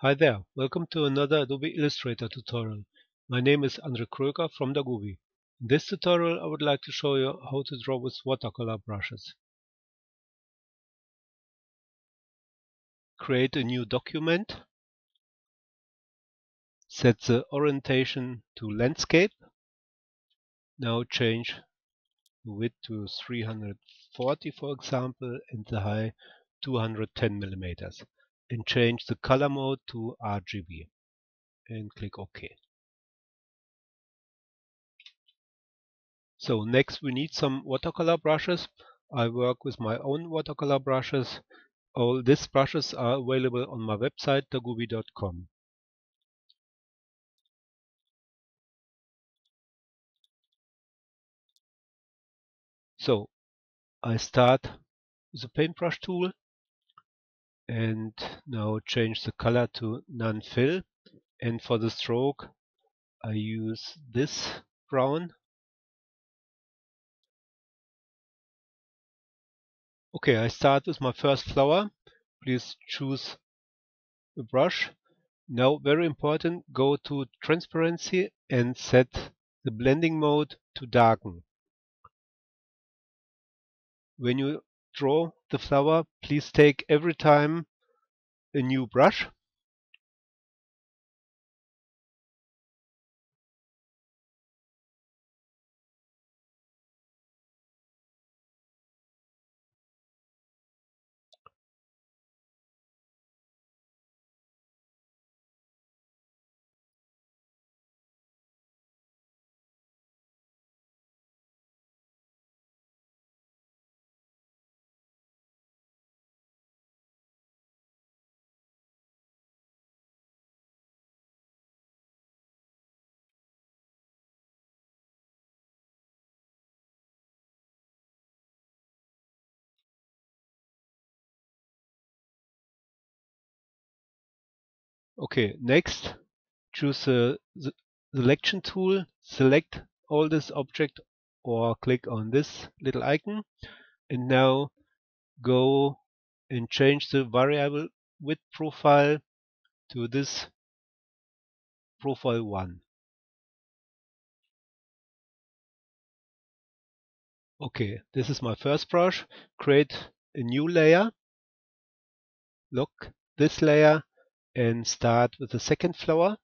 Hi there, welcome to another Adobe Illustrator tutorial. My name is Andre Kröker from Dagubi. In this tutorial I would like to show you how to draw with watercolor brushes. Create a new document. Set the orientation to landscape. Now change the width to 340 for example and the height 210 millimeters. And change the color mode to RGB. And click OK. So next we need some watercolor brushes. I work with my own watercolor brushes. All these brushes are available on my website dagubi.com. So I start with the paintbrush tool and now change the color to non-fill, and for the stroke I use this brown. Okay, I start with my first flower. Please choose a brush. Now, very important, go to transparency and set the blending mode to darken. When you draw the flower, please take every time a new brush. Okay, next choose the selection tool, select all this object or click on this little icon, and now go and change the variable width profile to this profile 1. Okay, this is my first brush. Create a new layer. Look, this layer, and start with the second flower.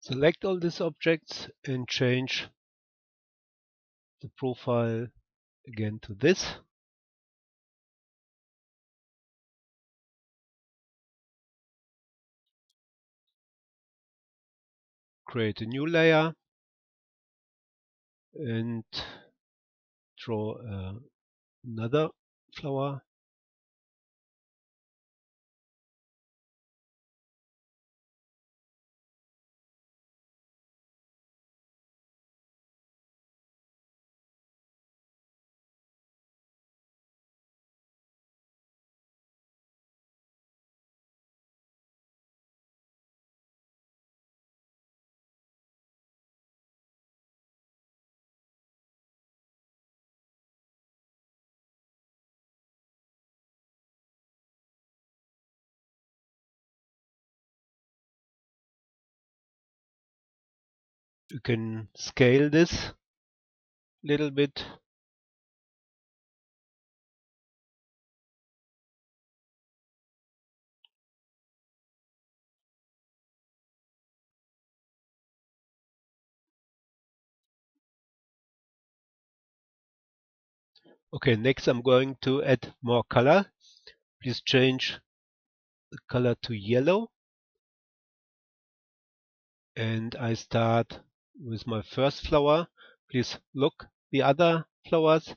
Select all these objects and change the profile again to this. Create a new layer and draw another flower. You can scale this little bit. Okay, next I'm going to add more color. Please change the color to yellow. And I start with my first flower. Please look, the other flowers,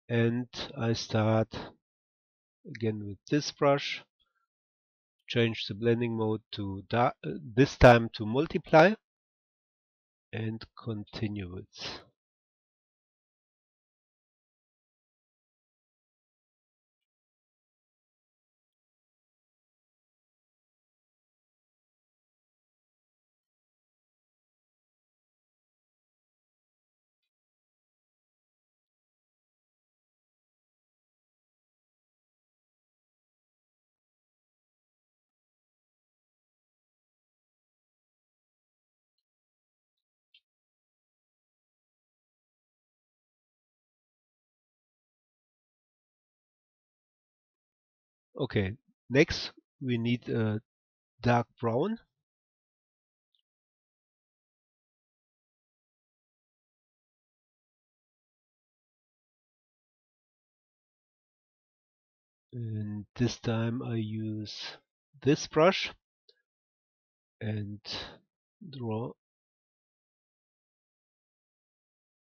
and I start again with this brush, change the blending mode to this time to multiply, and continue it. Okay, next we need a dark brown, and this time I use this brush and draw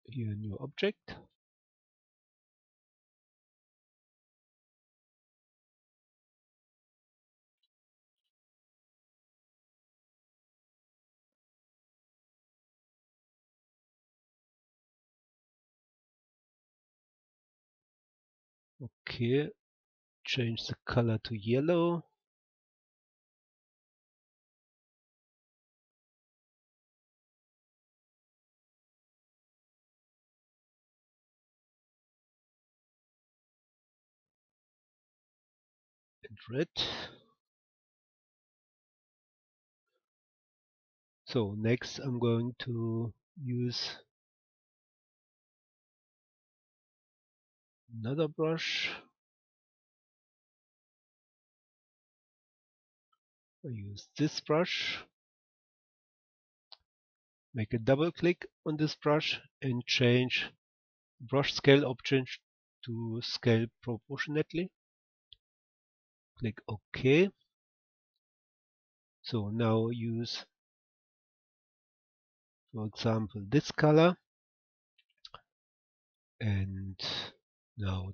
here a new object. Okay, change the color to yellow. And red. So next I'm going to use another brush. I use this brush, make a double click on this brush and change brush scale option to scale proportionately. Click OK. So now use, for example, this color and now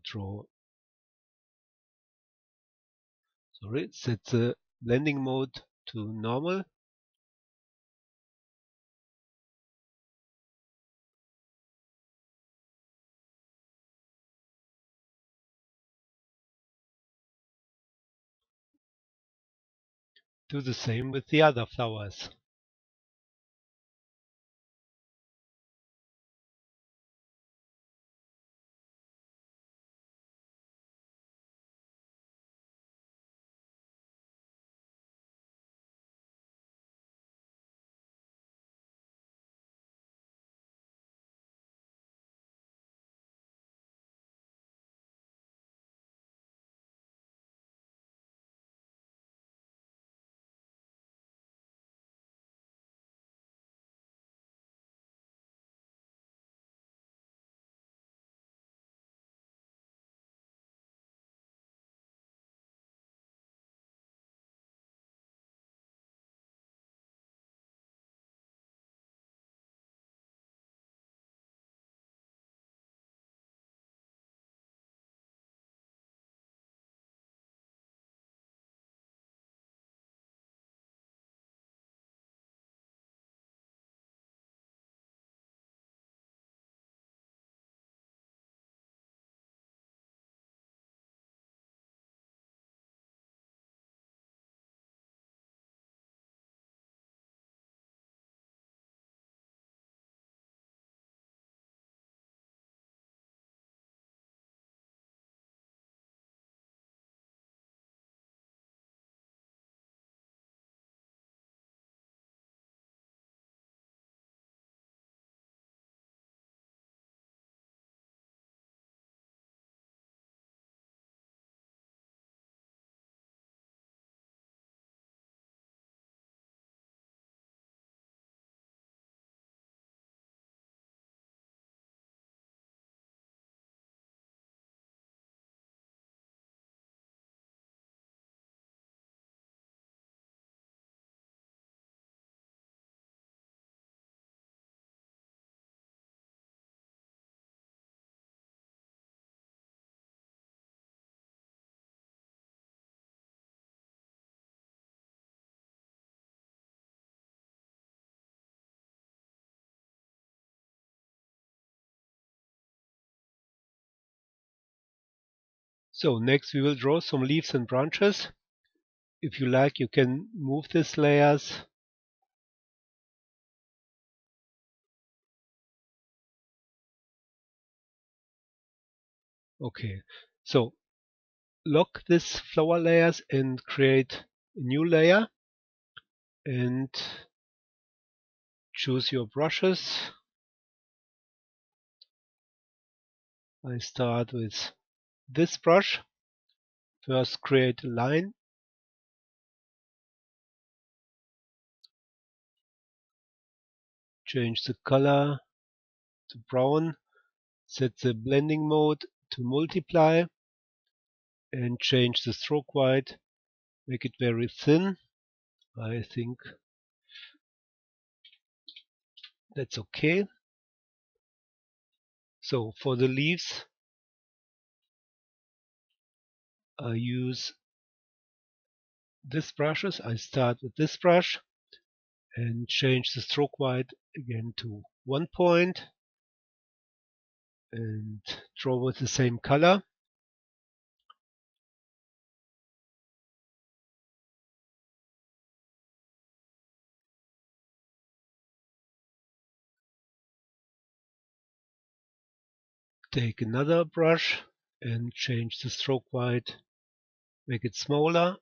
set the blending mode to normal. Do the same with the other flowers. So next we will draw some leaves and branches. If you like, you can move these layers. Okay, so lock these flower layers and create a new layer and choose your brushes. I start with this brush. First create a line, change the color to brown, set the blending mode to multiply and change the stroke weight, make it very thin. I think that's okay. So for the leaves, I use this brushes. I start with this brush and change the stroke weight again to 1 point and draw with the same color. Take another brush and change the stroke weight, make it smaller.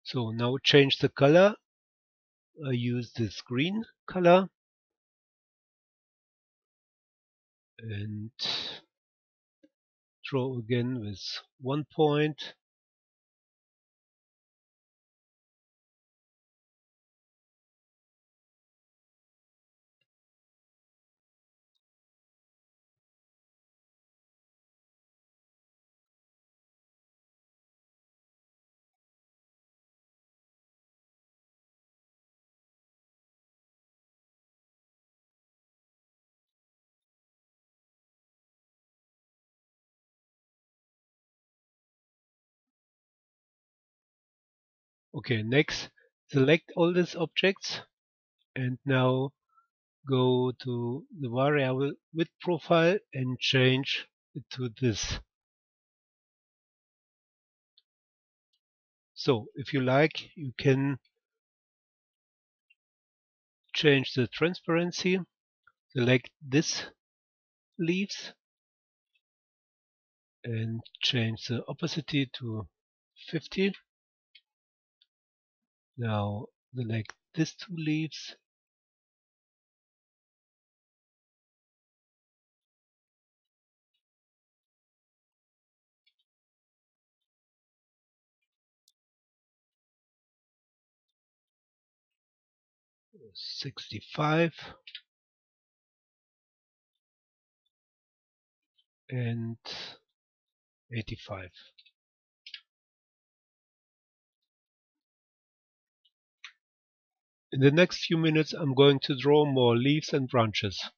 So now change the color. I use this green color and draw again with 1 point. Okay, next select all these objects and now go to the variable width profile and change it to this. So if you like, you can change the transparency, select this leaves and change the opacity to 50. Now select these two leaves, uh, 65 and 85. In the next few minutes I'm going to draw more leaves and branches.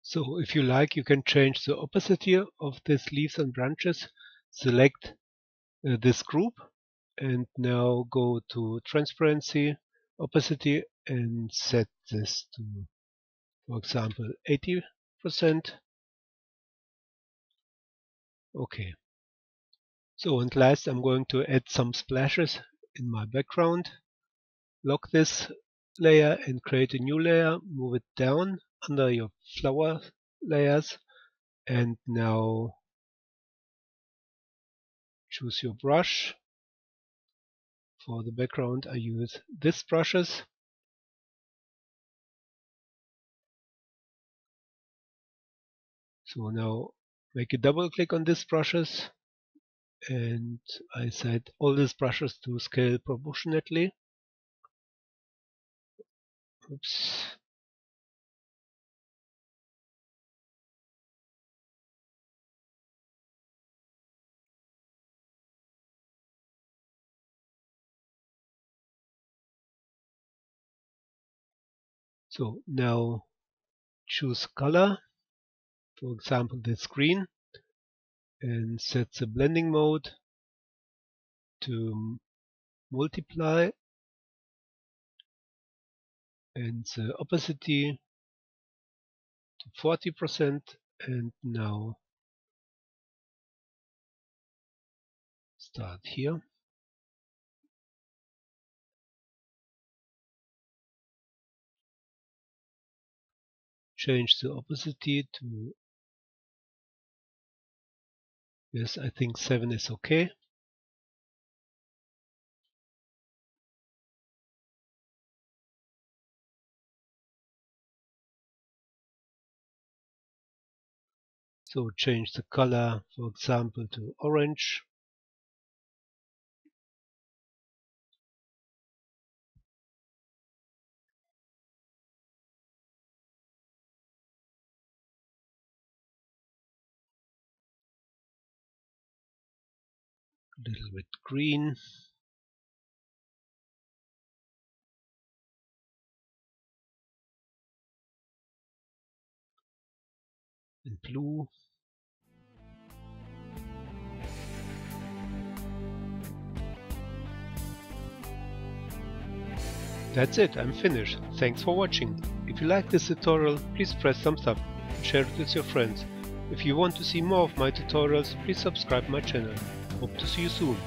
So if you like, you can change the opacity of these leaves and branches. Select this group and now go to transparency, opacity, and set this to, for example, 80%. Okay. So and last I'm going to add some splashes in my background. Lock this layer and create a new layer. Move it down under your flower layers and now choose your brush. For the background I use these brushes. So now make a double click on these brushes and I set all these brushes to scale proportionately. Oops. So now choose color, for example this green, and set the blending mode to multiply and the opacity to 40%, and now start here. Change the opacity to, yes, I think 7 is okay. So change the color, for example, to orange. A little bit green. And blue. That's it, I'm finished. Thanks for watching. If you like this tutorial, please press thumbs up and share it with your friends. If you want to see more of my tutorials, please subscribe my channel. Hope to see you soon.